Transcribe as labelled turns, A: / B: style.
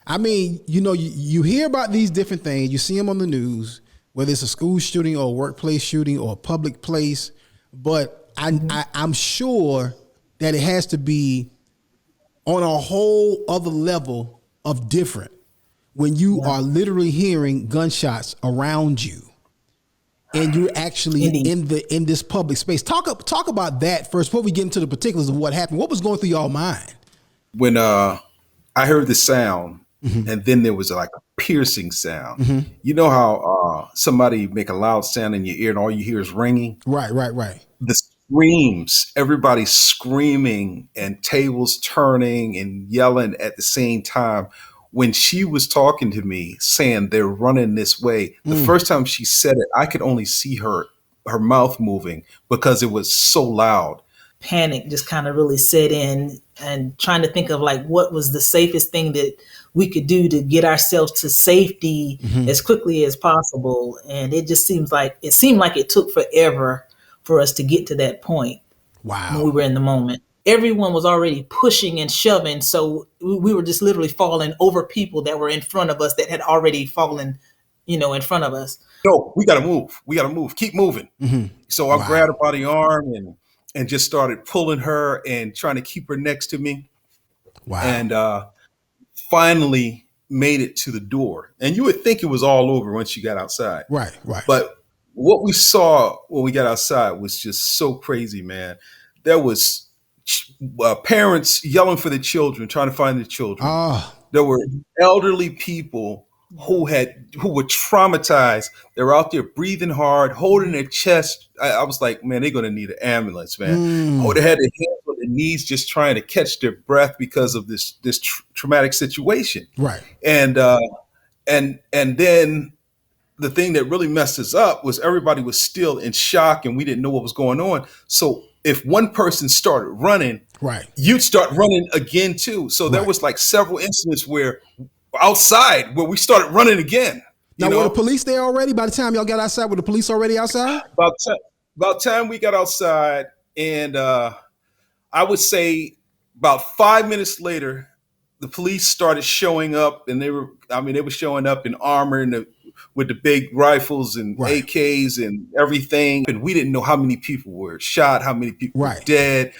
A: I mean, you hear about these different things. You see them on the news, whether it's a school shooting or a workplace shooting or a public place. But I'm sure that it has to be on a whole other level of different when you are literally hearing gunshots around you and you're actually in this public space. Talk about that first before we get into the particulars of what happened. What was going through y'all mind?
B: When I heard the sound, and then there was like a piercing sound. You know how somebody make a loud sound in your ear and all you hear is ringing?
A: Right.
B: The screams, everybody screaming and tables turning and yelling at the same time. When she was talking to me saying they're running this way, the first time she said it, I could only see her mouth moving because it was so loud.
C: Panic just kind of really set in, and trying to think of like what was the safest thing that we could do to get ourselves to safety as quickly as possible. And it seemed like it took forever for us to get to that point.
A: Wow.
C: When we were in the moment. Everyone was already pushing and shoving. So we were just literally falling over people that were in front of us that had already fallen, in front of us.
B: No, we got to move. We got to move. Keep moving. So I grabbed her by the arm and just started pulling her and trying to keep her next to me.
A: Wow.
B: And finally made it to the door. And you would think it was all over once you got outside.
A: Right.
B: But what we saw when we got outside was just so crazy, man. There was parents yelling for the children, trying to find the children. There were elderly people who were traumatized. They were out there breathing hard, holding their chest. I was like, man, they're going to need an ambulance, man. They had their hands on their knees just trying to catch their breath because of this traumatic situation.
A: Right.
B: And then the thing that really messed us up was everybody was still in shock and we didn't know what was going on. So if one person started running, you'd start running again too. So there was like several incidents where we started running again.
A: Now, were the police there already? By the time y'all got outside, were the police already outside?
B: About time we got outside, and I would say about 5 minutes later, the police started showing up, and they were showing up in armor and with the big rifles and AKs and everything. And we didn't know how many people were shot, how many people were dead.